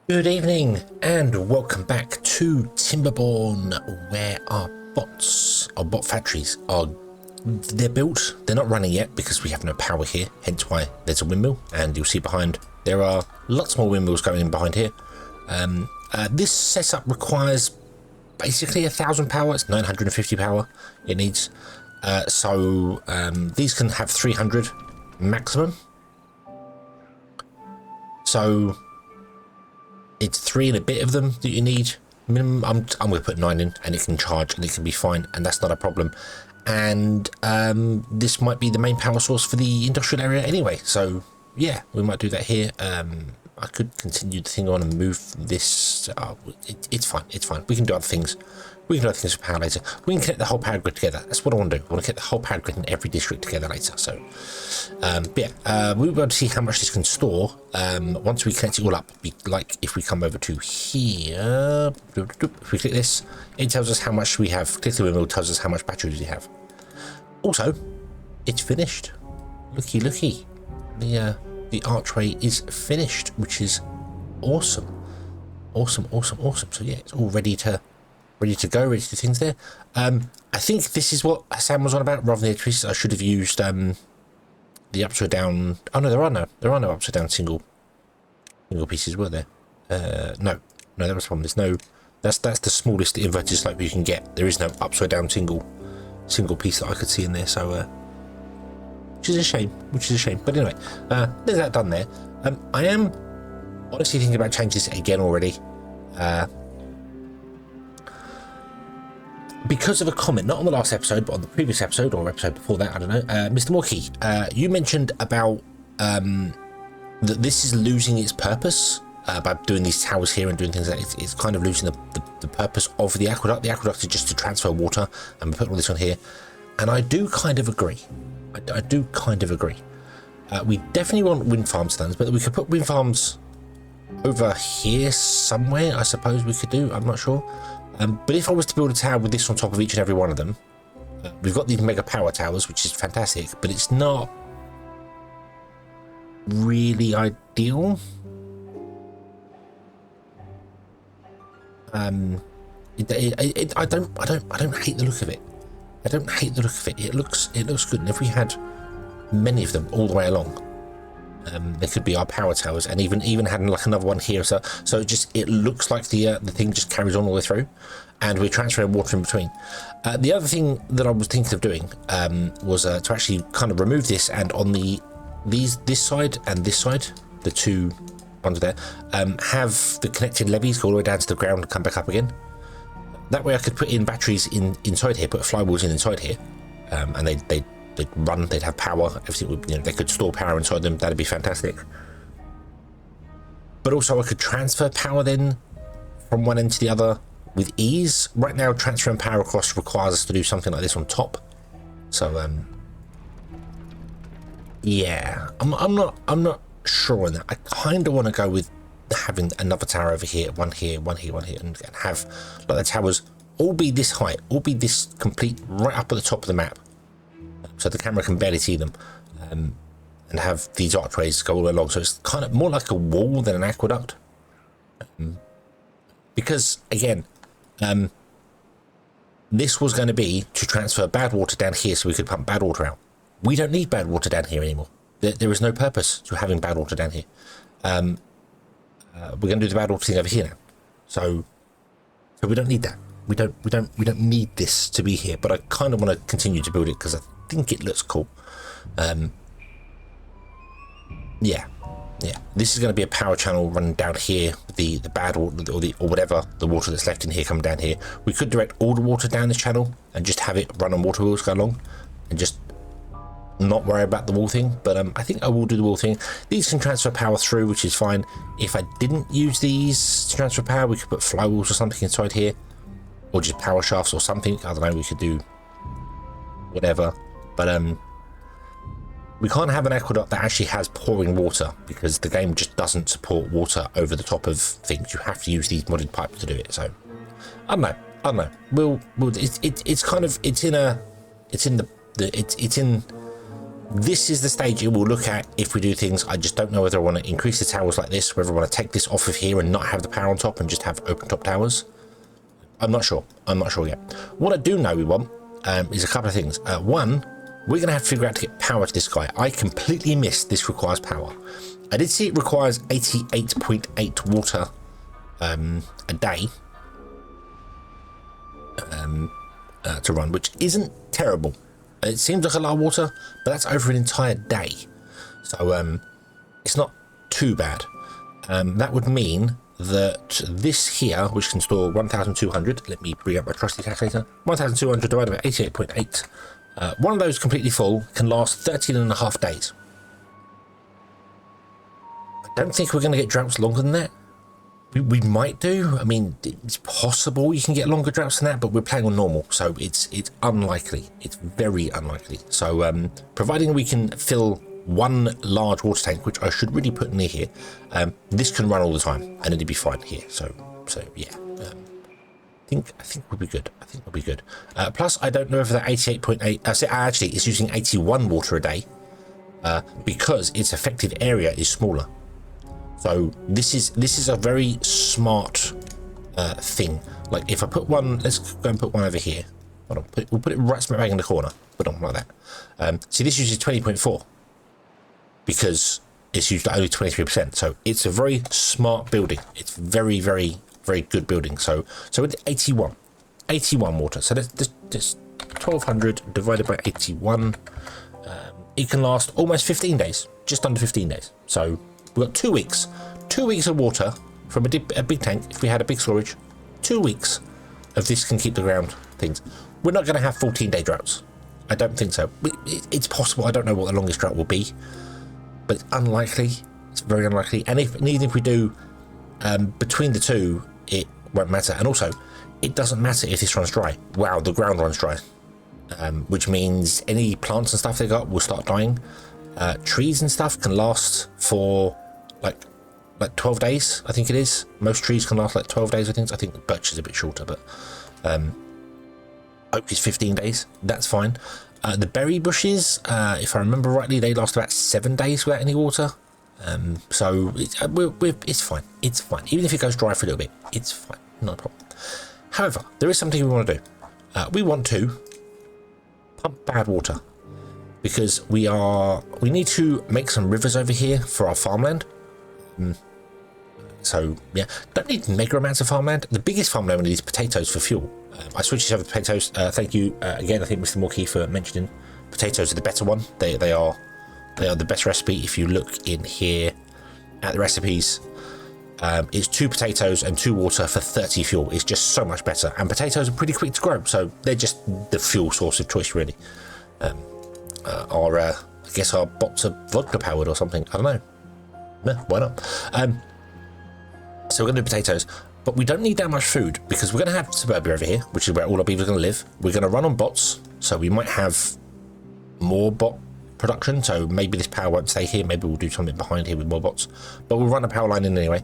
Good evening and welcome back to Timberborn, where our bots, our bot factories they're built. They're not running yet because we have no power here, hence why there's a windmill, and you'll see behind there are lots more windmills going in behind here. This setup requires basically 1,000 power. It's 950 power it needs. These can have 300 maximum. So it's 3 and a bit of them that you need minimum. I'm going to put 9 in, and it can charge and it can be fine, and that's not a problem. And this might be the main power source for the industrial area anyway, so yeah, we might do that here. I could continue the thing on and move this. It's fine, we can do other things. We can do other things for power later. We can connect the whole power grid together. That's what I want to do. I want to get the whole power grid in every district together later. So we'll be able to see how much this can store once we connect it all up. Like if we come over to here, if we click this, it tells us how much we have. Click the windmill, tells us how much batteries we have. Also, it's finished. Looky. The archway is finished, which is awesome. So yeah, it's all ready to go, ready to do things there. I think this is what Sam was on about rather than the pieces. I should have used the upside down. Oh no, there are no upside down single pieces, were there? No, that was the problem. There's no. That's the smallest inverted slope you can get. There is no upside down single piece that I could see in there. So which is a shame. But anyway, there's that done there. I am honestly thinking about changing this again already. Because of a comment, not on the last episode, but on the previous episode or episode before that, I don't know. Mr. Morkey, you mentioned about that this is losing its purpose by doing these towers here and doing things like that. It's kind of losing the purpose of the aqueduct. The aqueduct is just to transfer water, and we put all this on here. And I do kind of agree. We definitely want wind farms done, but we could put wind farms over here somewhere, I suppose we could do. I'm not sure. But if I was to build a tower with this on top of each and every one of them, we've got these mega power towers, which is fantastic, but it's not really ideal. I don't hate the look of it. It looks good, and if we had many of them all the way along, they could be our power towers, and even had like another one here. So it looks like the thing just carries on all the way through, and we're transferring water in between. The other thing that I was thinking of doing was to actually kind of remove this, and on this side and this side, the two ones there, have the connected levees go all the way down to the ground and come back up again. That way I could put in batteries inside here, put flywheels inside here, and they'd run, they'd have power, everything would, they could store power inside them. That'd be fantastic. But also I could transfer power then from one end to the other with ease. Right now, transferring power across requires us to do something like this on top. So yeah, I'm not sure on that. I kind of want to go with having another tower over here, one here, and have like the towers all be this height, all be this complete right up at the top of the map, so the camera can barely see them, and have these archways go all along, so it's kind of more like a wall than an aqueduct. Because again, this was going to be to transfer bad water down here so we could pump bad water out. We don't need bad water down here anymore. There is no purpose to having bad water down here. We're going to do the bad water thing over here now, so we don't need that. We don't need this to be here. But I kind of want to continue to build it because I think it looks cool. Yeah. This is going to be a power channel running down here with the bad water or whatever the water that's left in here coming down here. We could direct all the water down this channel and just have it run on water wheels go along, and just not worry about the wall thing. But I think I will do the wall thing. These can transfer power through, which is fine. If I didn't use these to transfer power, we could put flywheels or something inside here, or just power shafts or something. I don't know, we could do whatever. But we can't have an aqueduct that actually has pouring water, because the game just doesn't support water over the top of things. You have to use these modded pipes to do it. So I don't know. It's in this is the stage it will look at if we do things. I just don't know whether I want to increase the towers like this, whether I want to take this off of here and not have the power on top and just have open top towers. I'm not sure. I'm not sure yet. What I do know we want is a couple of things. One, we're going to have to figure out to get power to this guy. I completely missed this requires power. I did see it requires 88.8 water a day to run, which isn't terrible. It seems like a lot of water, but that's over an entire day. So it's not too bad. That would mean that this here, which can store 1,200, let me bring up my trusty calculator, 1,200 divided by 88.8, one of those completely full can last 13.5 days. I don't think we're going to get droughts longer than that. We might do. I mean, it's possible you can get longer droughts than that, but we're playing on normal, so it's unlikely. It's very unlikely. So providing we can fill one large water tank, which I should really put near here, this can run all the time and it'd be fine here. So yeah, I think we'll be good. I think we'll be good. Plus, I don't know if that 88.8. Actually, it's using 81 water a day because its effective area is smaller. So this is a very smart thing. Like if I put one, let's go and put one over here. Hold on, we'll put it right smack bang in the corner. Put it on like that. See, this uses 20.4 because it's used at only 23%. So it's a very smart building. It's very, very, very good building. So with 81 water. So that's 1,200 divided by 81. It can last almost 15 days, just under 15 days. So we've got 2 weeks. 2 weeks of water from a big tank. If we had a big storage, 2 weeks of this can keep the ground things. We're not going to have 14-day droughts. I don't think so. It's possible. I don't know what the longest drought will be, but it's unlikely. It's very unlikely. And even if we do, between the two, it won't matter. And also, it doesn't matter if this runs dry. Wow, the ground runs dry, which means any plants and stuff they got will start dying. Trees and stuff can last for like 12 days, I think it is. Most trees can last like 12 days, I think birch is a bit shorter, but oak is 15 days. That's fine. The berry bushes, if I remember rightly, they last about 7 days without any water. So it's fine. It's fine. Even if it goes dry for a little bit, it's fine. Not a problem. However, there is something we want to do. We want to pump bad water, because we need to make some rivers over here for our farmland. So yeah, don't need mega amounts of farmland. The biggest farmland we need is potatoes for fuel. I switched over to potatoes. Thank you again. I think Mr. Morkey for mentioning potatoes are the better one. They are the best recipe. If you look in here at the recipes, it's 2 potatoes and 2 water for 30 fuel. It's just so much better. And potatoes are pretty quick to grow, so they're just the fuel source of choice, really. I guess our bots are vodka powered or something. I don't know. Yeah, why not? So we're going to do potatoes, but we don't need that much food because we're going to have suburbia over here, which is where all our beavers are going to live. We're going to run on bots, so we might have more bot production. So maybe this power won't stay here. Maybe we'll do something behind here with more bots, but we'll run a power line in anyway.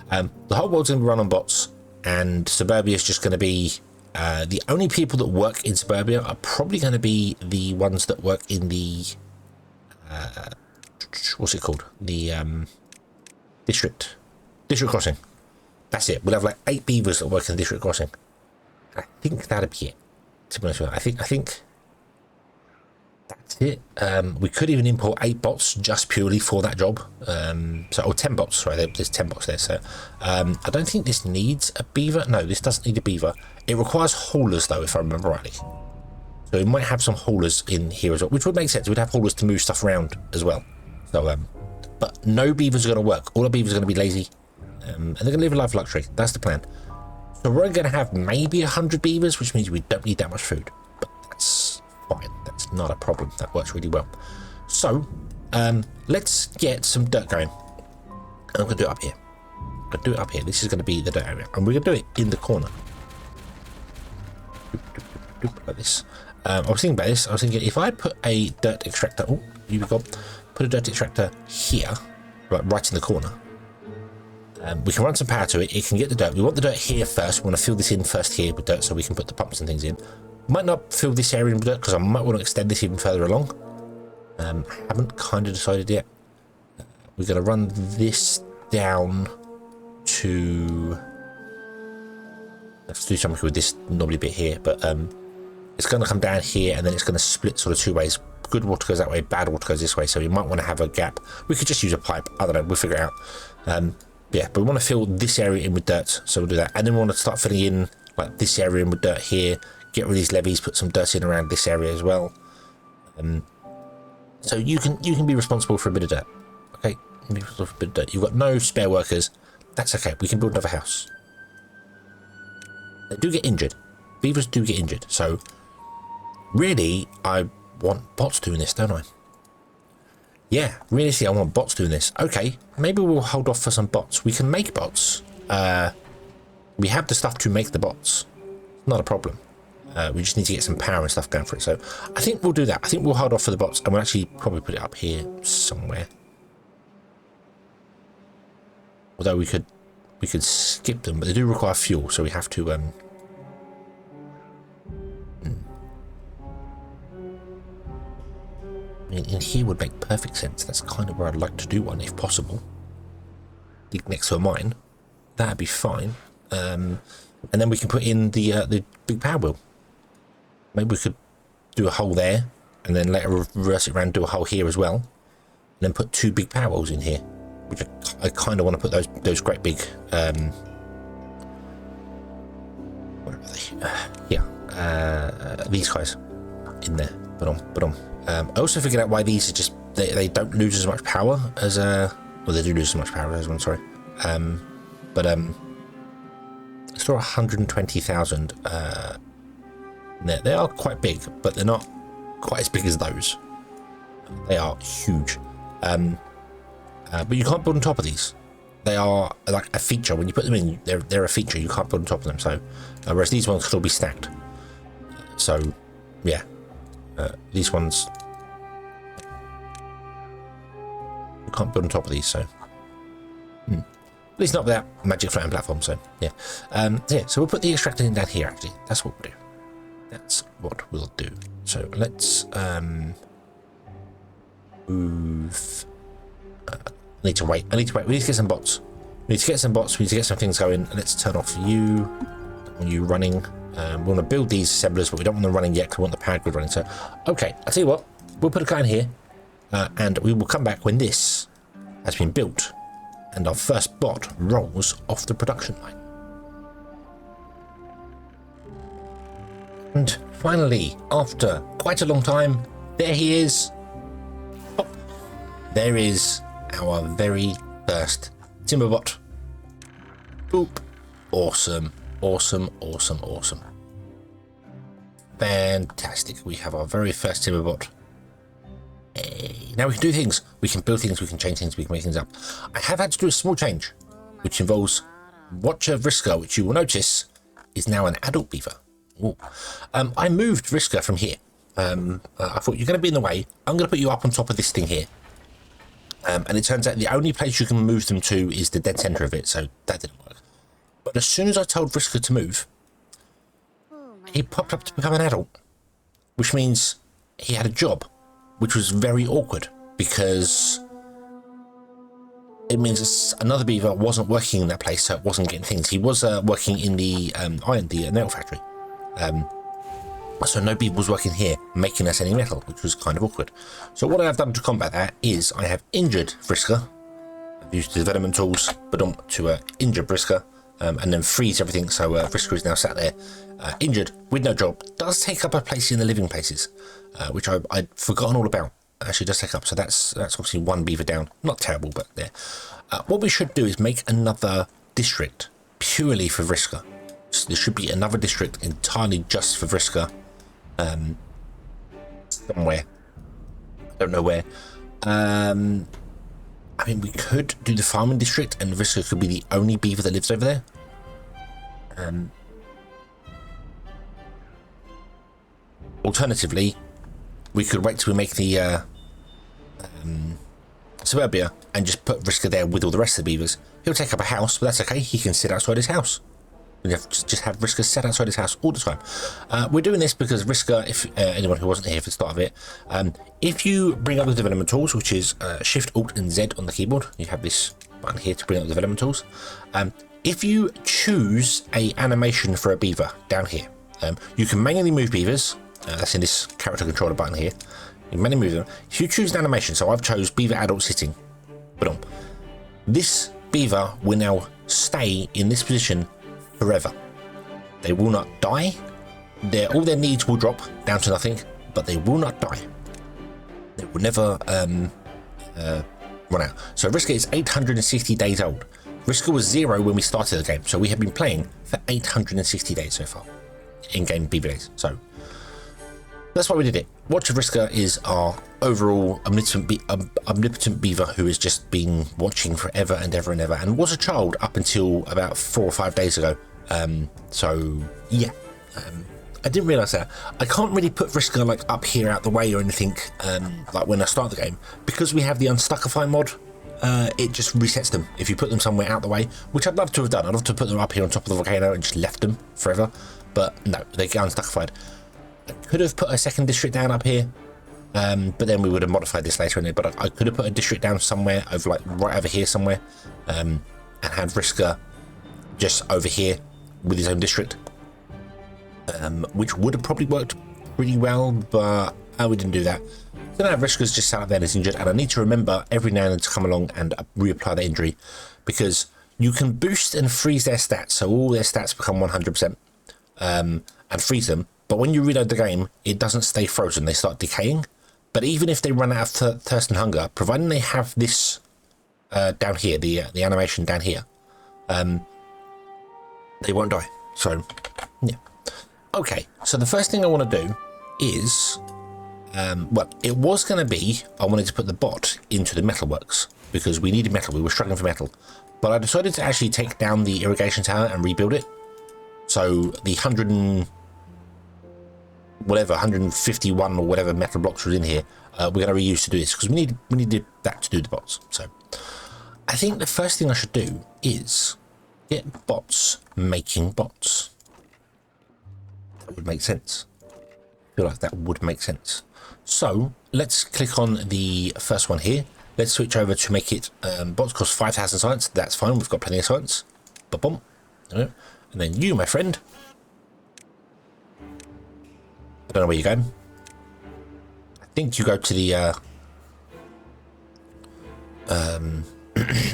The whole world's going to be run on bots, and suburbia is just going to be the only people that work in suburbia are probably going to be the ones that work in the what's it called? The district crossing. That's it. We'll have like 8 beavers that work in the district crossing. I think that'd be it. To be honest with you, I think that's it. We could even import 8 bots just purely for that job. Or 10 bots. Sorry, there's 10 bots there. So I don't think this needs a beaver. No, this doesn't need a beaver. It requires haulers though, if I remember rightly. So we might have some haulers in here as well, which would make sense. We'd have haulers to move stuff around as well. So, but no beavers are going to work. All our beavers are going to be lazy, and they're going to live a life of luxury. That's the plan. So we're going to have maybe 100 beavers, which means we don't need that much food. But that's fine. That's not a problem. That works really well. So let's get some dirt going. And I'm going to do it up here. I'm going to do it up here. This is going to be the dirt area, and we're going to do it in the corner. Like this. I was thinking about this. I was thinking if I put a dirt extractor. Oh, you got. Put a dirt extractor here, right in the corner. We can run some power to it. It can get the dirt. We want the dirt here first. We want to fill this in first here with dirt so we can put the pumps and things in. Might not fill this area in with dirt because I might want to extend this even further along. Haven't kind of decided yet. We're going to run this down to... Let's do something with this knobbly bit here, but it's going to come down here and then it's going to split sort of two ways. Good water goes that way, bad water goes this way, so we might want to have a gap. We could just use a pipe. I don't know, we'll figure it out. Yeah, but we want to fill this area in with dirt, so we'll do that. And then we want to start filling in like this area in with dirt here, get rid of these levees, put some dirt in around this area as well. So you can be responsible for a bit of dirt. Okay, you can be responsible for a bit of dirt. You've got no spare workers. That's okay, we can build another house. They do get injured. Beavers do get injured, so really I want bots doing this, don't I? Yeah, realistically I want bots doing this. Okay, maybe we'll hold off for some bots. We can make bots. We have the stuff to make the bots. Not a problem. We just need to get some power and stuff going for it. So I think we'll do that. I think we'll hold off for the bots and we'll actually probably put it up here somewhere. Although we could skip them, but they do require fuel, so we have to in here would make perfect sense. That's kind of where I'd like to do one if possible. Dig next to a mine. That'd be fine. And then we can put in the big power wheel. Maybe we could do a hole there and then later reverse it around and do a hole here as well. And then put two big power wheels in here. Which I kind of want to put those great big where are they? These guys in there. I also figured out why these are just they don't lose as much power as well, they do lose as much power as one, sorry. Store 120,000. They are quite big, but they're not quite as big as those. They are huge. But you can't build on top of these. They are like a feature. When you put them in, they're a feature. You can't build on top of them. So, whereas these ones could all be stacked. So, yeah, these ones you can't build on top of these. So, at least not without magic floating platform. So, yeah, yeah. So we'll put the extractor in down here. Actually, that's what we'll do. That's what we'll do. So let's move. I need to wait. We need to get some bots. We need to get some bots. We need to get some things going. Let's turn off you. You running. We want to build these assemblers, but we don't want them running yet because we want the power grid running. So, okay. I'll tell you what. We'll put a guy in here, and we will come back when this has been built, and our first bot rolls off the production line. And finally, after quite a long time, there he is. Oh, there is our very first Timberbot. Boop. Awesome, awesome, awesome, awesome. Fantastic. We have our very first Timberbot. Hey. Now we can do things. We can build things, we can change things, we can make things up. I have had to do a small change, which involves Watcher Vriska, which you will notice is now an adult beaver. Ooh. I moved Vriska from here. I thought, you're going to be in the way. I'm going to put you up on top of this thing here. And it turns out the only place you can move them to is the dead center of it, so that didn't work. But as soon as I told Vriska to move, he popped up to become an adult, which means he had a job, which was very awkward because it means another beaver wasn't working in that place, so it wasn't getting things. He was working in the nail factory. So no beaver was working here making us any metal, which was kind of awkward. So what I have done to combat that is I have injured Vriska. I've used the development tools to injure Vriska and then freeze everything, so Vriska is now sat there injured with no job. Does take up a place in the living places, which I'd forgotten all about. Actually does take up, so that's obviously one beaver down. Not terrible, but there. What we should do is make another district purely for Vriska. So there should be another district entirely just for Vriska. Somewhere. I don't know where. I mean, we could do the farming district and Vriska could be the only beaver that lives over there. Alternatively, we could wait till we make the suburbia and just put Vriska there with all the rest of the beavers. He'll take up a house, but that's okay. He can sit outside his house. We have to just have Risker set outside his house all the time. We're doing this because Risker, if anyone who wasn't here for the start of it, if you bring up the development tools, which is Shift, Alt, and Z on the keyboard, you have this button here to bring up the development tools. If you choose a animation for a beaver down here, you can manually move beavers. That's in this character controller button here. You manually move them. If you choose an animation, so I've chose beaver adult sitting, boom. This beaver will now stay in this position forever. They will not die. All their needs will drop down to nothing, but they will not die. They will never run out. So Risker is 860 days old. Risker was 0 when we started the game, so we have been playing for 860 days so far. In-game Beaver days. So that's why we did it. Watch of Risker is our overall omnipotent beaver who has just been watching forever and ever and ever, and was a child up until about 4 or 5 days ago. So yeah, I didn't realise that. I can't really put Risker like up here out the way or anything, like when I start the game, because we have the Unstuckify mod. It just resets them if you put them somewhere out the way, which I'd love to have done. I'd love to put them up here on top of the volcano and just left them forever, but no, they get unstuckified. I could have put a second district down up here, but then we would have modified this later in it. But I could have put a district down somewhere over, like right over here somewhere, and had Risker just over here with his own district, which would have probably worked pretty well, but we didn't do that. So now Risker's just sat out there and is injured, and I need to remember every now and then to come along and reapply that injury, because you can boost and freeze their stats, so all their stats become 100%, and freeze them. But when you reload the game, it doesn't stay frozen. They start decaying. But even if they run out of thirst and hunger, providing they have this down here, the animation down here, they won't die. So yeah. Okay. So the first thing I want to do is, well, it was going to be I wanted to put the bot into the metalworks because we needed metal. We were struggling for metal, but I decided to actually take down the irrigation tower and rebuild it. So the 151 or whatever metal blocks was in here, we're going to reuse to do this because we needed that to do the bots. So I think the first thing I should do is get bots making bots. That would make sense. I feel like that would make sense. So let's click on the first one here. Let's switch over to make it bots cost 5,000 science. That's fine. We've got plenty of science. Boom. And then you, my friend. I don't know where you're going. I think you go to the yeah,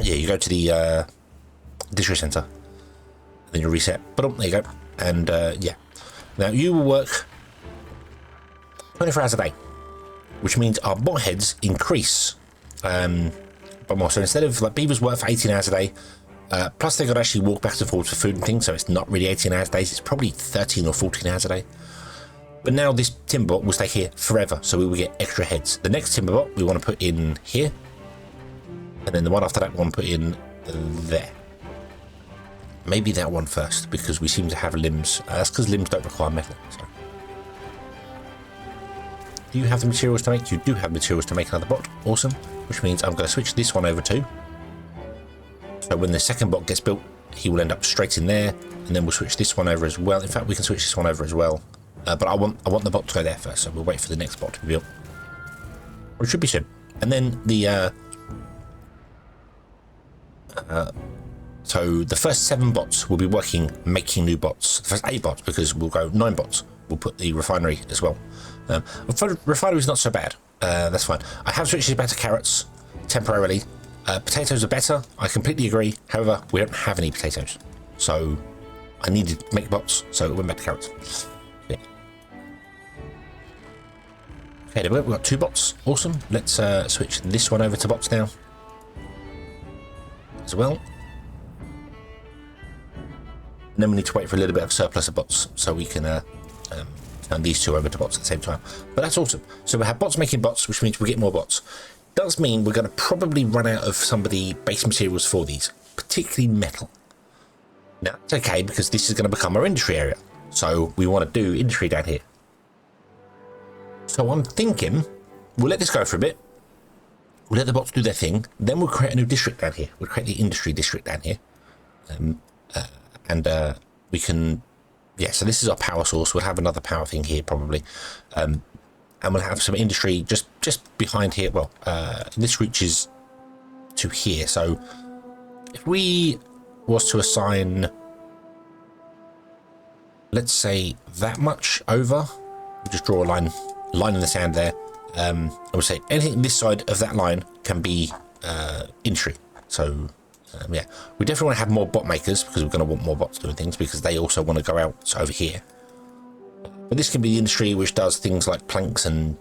you go to the district center, and then you reset. But there you go. And yeah, now you will work 24 hours a day, which means our bot heads increase by more. So instead of like beavers work for 18 hours a day, plus they got to actually walk back and forth for food and things, so it's not really 18 hours days. It's probably 13 or 14 hours a day. But now this Timberbot will stay here forever, so we will get extra heads. The next Timberbot we want to put in here, and then the one after that we want to put in there. Maybe that one first, because we seem to have limbs. That's because limbs don't require metal. So. Do you have the materials to make? You do have materials to make another bot. Awesome. Which means I'm going to switch this one over too. So when the second bot gets built, he will end up straight in there, and then we'll switch this one over as well. In fact, we can switch this one over as well. But I want the bot to go there first, so we'll wait for the next bot to be built. Or it should be soon. And then the so the first 7 bots will be working making new bots. The first 8 bots, because we'll go 9 bots. We'll put the refinery as well. Refinery is not so bad. That's fine. I have switched it back to carrots temporarily. Potatoes are better. I completely agree. However, we don't have any potatoes, so I needed to make bots, so it went back to carrots. Yeah. Okay, we've got 2 bots. Awesome. Let's switch this one over to bots now as well. And then we need to wait for a little bit of surplus of bots so we can turn these 2 over to bots at the same time. But that's awesome. So we have bots making bots, which means we get more bots. Does mean we're going to probably run out of some of the base materials for these, particularly metal. Now, it's okay because this is going to become our industry area. So we want to do industry down here. So I'm thinking we'll let this go for a bit. We'll let the bots do their thing. Then we'll create a new district down here. We'll create the industry district down here. And we can, yeah, so this is our power source. We'll have another power thing here probably. And we'll have some industry just behind here. Well, this reaches to here. So if we was to assign, let's say that much over, we'll just draw a line in the sand there. I would say anything this side of that line can be industry. So yeah, we definitely want to have more bot makers because we're going to want more bots doing things because they also want to go out over here. But this can be the industry which does things like planks and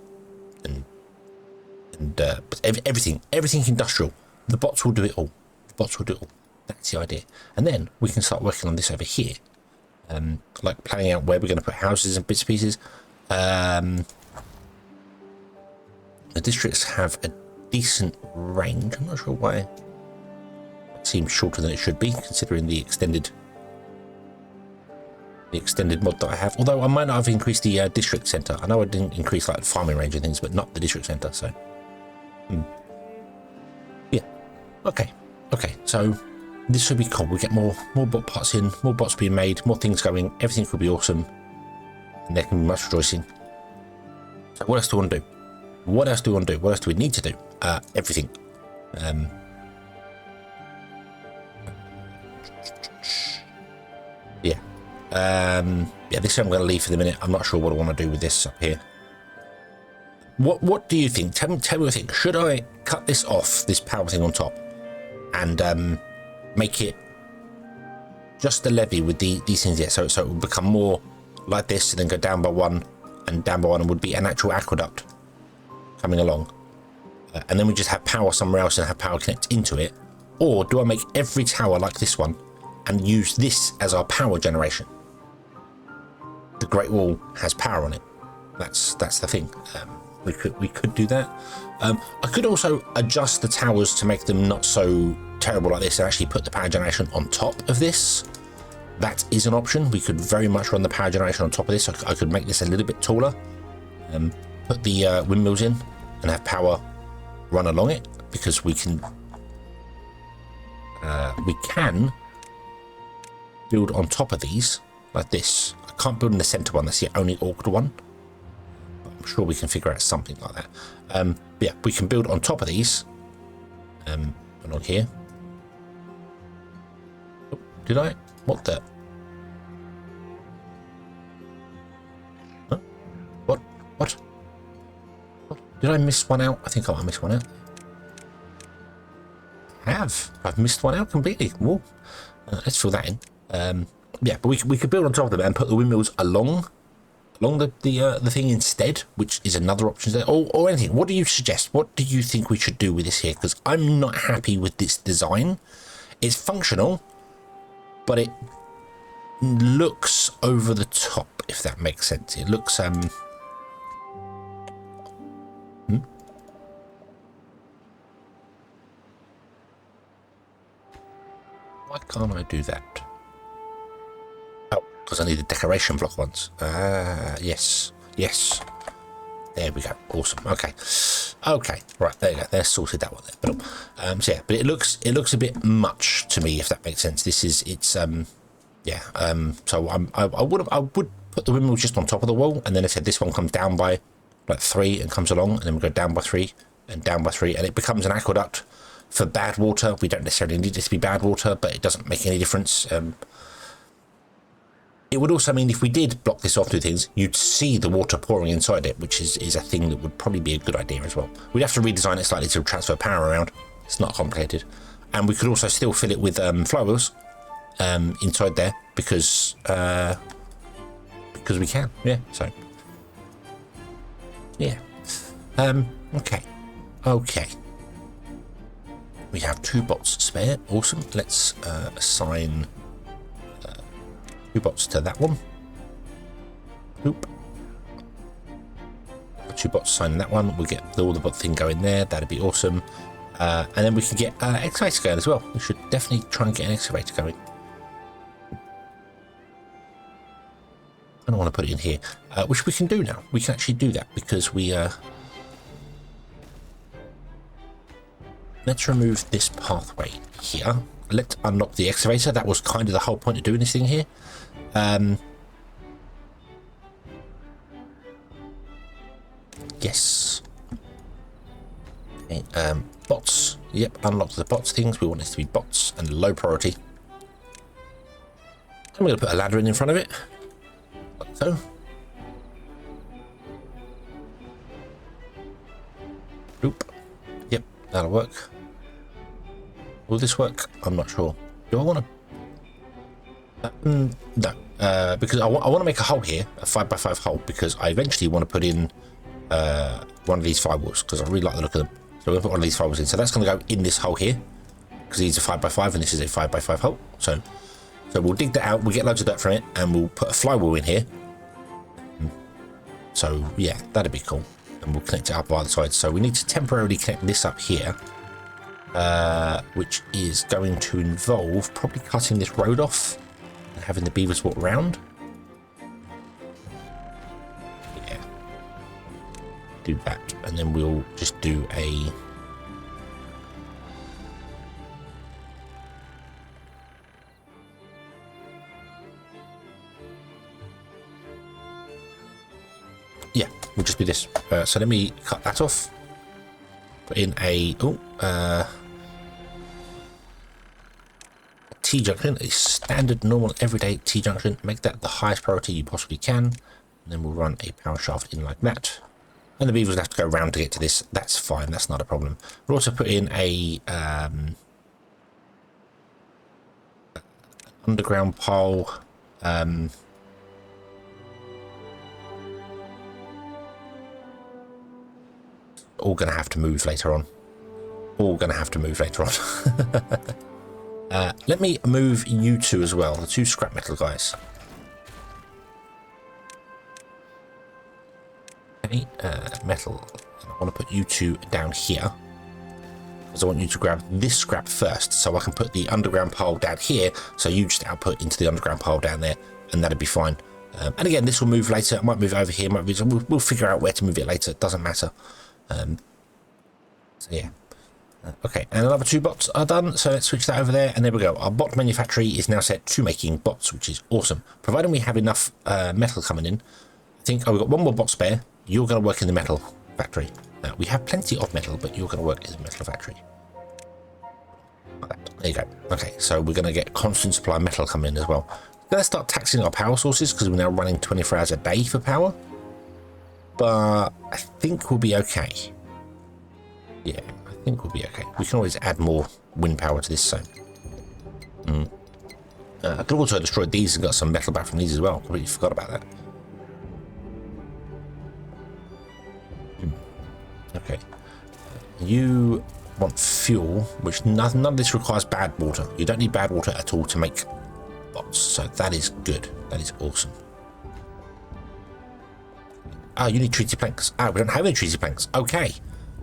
everything industrial. The bots will do it all. The bots will do it all. That's the idea. And then we can start working on this over here, like planning out where we're going to put houses and bits and pieces. The districts have a decent range. I'm not sure why it seems shorter than it should be, considering the extended mod that I have. Although I might not have increased the district center. I know I didn't increase like farming range and things, but not the district center. So yeah, okay. So this should be cool. We get more bot parts in, more bots being made, more things going. Everything could be awesome, and there can be much rejoicing. So what else do we want to do? What else do we want to do? What else do we need to do? Everything. Yeah. Yeah, this I'm going to leave for the minute. I'm not sure what I want to do with this up here. What do you think? Tell me what you think. Should I cut this off, this power thing on top, and make it just a levee with these things here, so it will become more like this, and then go down by one, and down by one, and would be an actual aqueduct coming along, and then we just have power somewhere else and have power connect into it? Or do I make every tower like this one and use this as our power generation? The Great Wall has power on it. That's the thing. We could do that. I could also adjust the towers to make them not so terrible like this and actually put the power generation on top of this. That is an option. We could very much run the power generation on top of this. I could make this a little bit taller, put the windmills in and have power run along it, because we can build on top of these like this. I can't build in the center one, that's the only awkward one, but I'm sure we can figure out something like that. Yeah, we can build on top of these along here. Oh, did I? What the? Huh? What? Did I miss one out? I think I might miss one out. I've missed one out completely. Whoa. Let's fill that in. Yeah, but we could build on top of them and put the windmills along the thing instead, which is another option there. Or anything. What do you suggest? What do you think we should do with this here? Because I'm not happy with this design. It's functional, but it looks over the top, if that makes sense. It looks Why can't I do that? Oh, because I need the decoration block ones. Yes. There we go. Awesome. Okay. Right, there you go. They're sorted that one there. But so yeah, but it looks a bit much to me, if that makes sense. Yeah. So I would put the windmill just on top of the wall, and then I said this one comes down by like 3 and comes along, and then we go down by 3 and down by 3, and it becomes an aqueduct for bad water. We don't necessarily need it to be bad water, but it doesn't make any difference. It would also mean if we did block this off to things, you'd see the water pouring inside it, which is a thing that would probably be a good idea as well. We'd have to redesign it slightly to transfer power around. It's not complicated. And we could also still fill it with flywheels inside there, because we can. Yeah, so. Yeah. Okay. We have 2 bots spare. Awesome. Let's assign 2 bots to that one. Oop. 2 bots assigned that one. We'll get all the bot thing going there. That'd be awesome. And then we can get excavator going as well. We should definitely try and get an excavator going. I don't want to put it in here, which we can do now. We can actually do that because we let's remove this pathway here. Let's unlock the excavator. That was kind of the whole point of doing this thing here. Yes. Okay, bots. Yep, unlock the bots things. We want this to be bots and low priority. I'm going to put a ladder in front of it, like so. Oop. Yep, that'll work. Will this work? I'm not sure. Do I want to? No, because I want to make a hole here, a 5x5 hole, because I eventually want to put in one of these firewalls, because I really like the look of them. So we're going to put one of these firewalls in. So that's going to go in this hole here, because these are 5x5 and this is a 5x5 hole. So we'll dig that out, we'll get loads of dirt from it, and we'll put a flywheel in here. So yeah, that'd be cool. And we'll connect it up by the side. So we need to temporarily connect this up here, which is going to involve probably cutting this road off and having the beavers walk around. Yeah, do that, and then we'll just do a will just be this. So let me cut that off. Put in a T-junction, a standard, normal, everyday T-junction. Make that the highest priority you possibly can. And then we'll run a power shaft in like that. And the beavers will have to go around to get to this. That's fine. That's not a problem. We'll also put in a underground pole. All going to have to move later on. Let me move you two as well, the two scrap metal guys. Okay, metal. I want to put you two down here, because I want you to grab this scrap first, so I can put the underground pole down here, so you just output into the underground pole down there, and that'd be fine. And again, this will move later. I might move over here, we'll figure out where to move it later. It doesn't matter. So yeah, okay, and another two bots are done, so let's switch that over there, and there we go. Our bot manufactory is now set to making bots, which is awesome, providing we have enough metal coming in. I think we've got one more bot spare. You're going to work in the metal factory. We have plenty of metal, but you're going to work in the metal factory. Like that. There you go. Okay, so we're going to get constant supply of metal coming in as well. Let's start taxing our power sources, because we're now running 24 hours a day for power. But I think we'll be okay. Yeah, I think we'll be okay. We can always add more wind power to this, so. I could also destroy these and got some metal back from these as well. Completely forgot about that. Okay. You want fuel, which none of this requires bad water. You don't need bad water at all to make bots, so that is good. That is awesome. Ah, you need treaty planks. Ah, we don't have any treaty planks. Okay.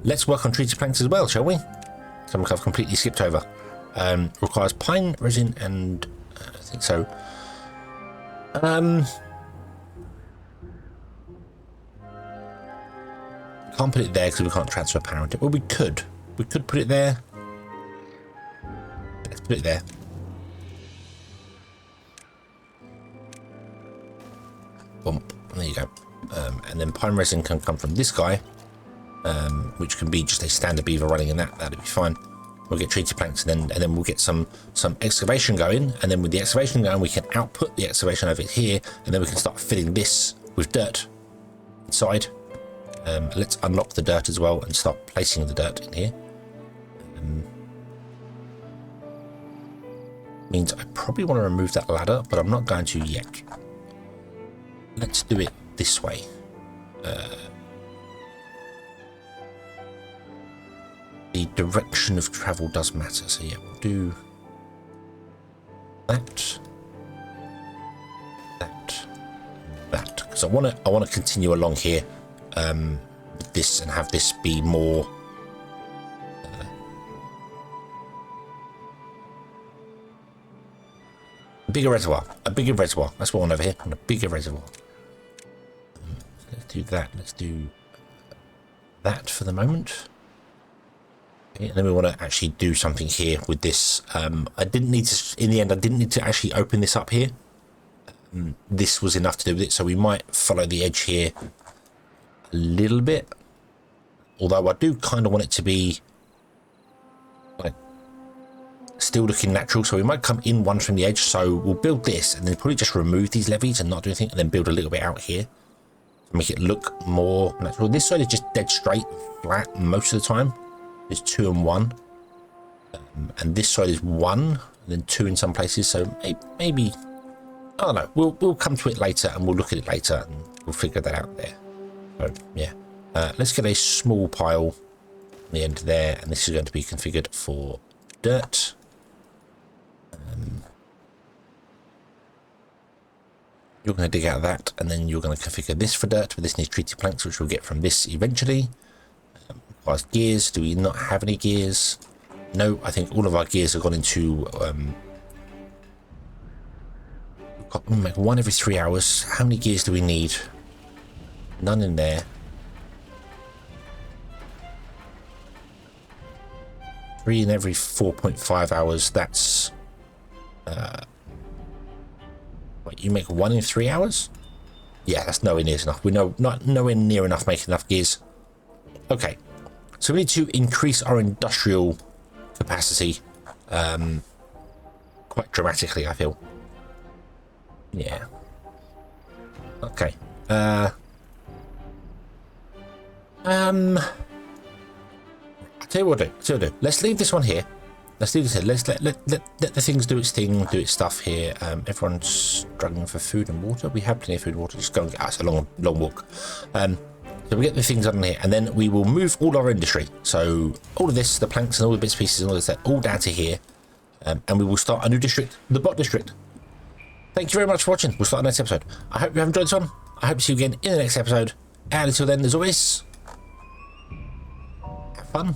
Let's work on treaty planks as well, shall we? Something I've completely skipped over. Requires pine, resin, and I think so. Can't put it there because we can't transfer power into it. Well, we could. We could put it there. Let's put it there. Bump. There you go. And then pine resin can come from this guy. Which can be just a standard beaver running in that. That'd be fine. We'll get treaty planks, and then we'll get some excavation going, and then with the excavation going, we can output the excavation over here, and then we can start filling this with dirt inside. Let's unlock the dirt as well and start placing the dirt in here. Means I probably want to remove that ladder, but I'm not going to yet. Let's do it this way. The direction of travel does matter, so yeah, we'll do that, that, because I want to continue along here with this and have this be more a bigger reservoir. That's what I want over here. I want a bigger reservoir. Let's do that. Let's do that for the moment. And then we want to actually do something here with this. I didn't need to, in the end, I didn't need to actually open this up here. this was enough to do with it. So we might follow the edge here a little bit, although I do kind of want it to be like still looking natural. So we might come in one from the edge. So we'll build this and then probably just remove these levees and not do anything, and then build a little bit out here to make it look more natural. This side is just dead straight, flat most of the time. There's 2 and 1, and this side is 1 and then 2 in some places. So maybe I don't know. We'll come to it later, and we'll look at it later, and we'll figure that out there. So yeah, let's get a small pile on the end there, and this is going to be configured for dirt. You're going to dig out of that, and then you're going to configure this for dirt, but this needs treated planks, which we'll get from this eventually. Requires gears. Do we not have any gears? No, I think all of our gears have gone into we make 1 every 3 hours. How many gears do we need? None in there. 3 in every 4.5 hours. That's wait, you make 1 in 3 hours? Yeah, that's nowhere near enough. We know not nowhere near enough making enough gears. Okay, so we need to increase our industrial capacity quite dramatically, I feel. Yeah. Okay. I'll tell you what I'll do. Let's leave this one here. Let's leave this here. Let's let the things do its thing, do its stuff here. Everyone's struggling for food and water. We have plenty of food and water. Just go and get us a long walk. So we get the things on here, and then we will move all our industry. So all of this, the planks and all the bits, pieces, and all this, all down to here, and we will start a new district, the bot district. Thank you very much for watching. We'll start the next episode. I hope you have enjoyed this one. I hope to see you again in the next episode. And until then, as always, have fun.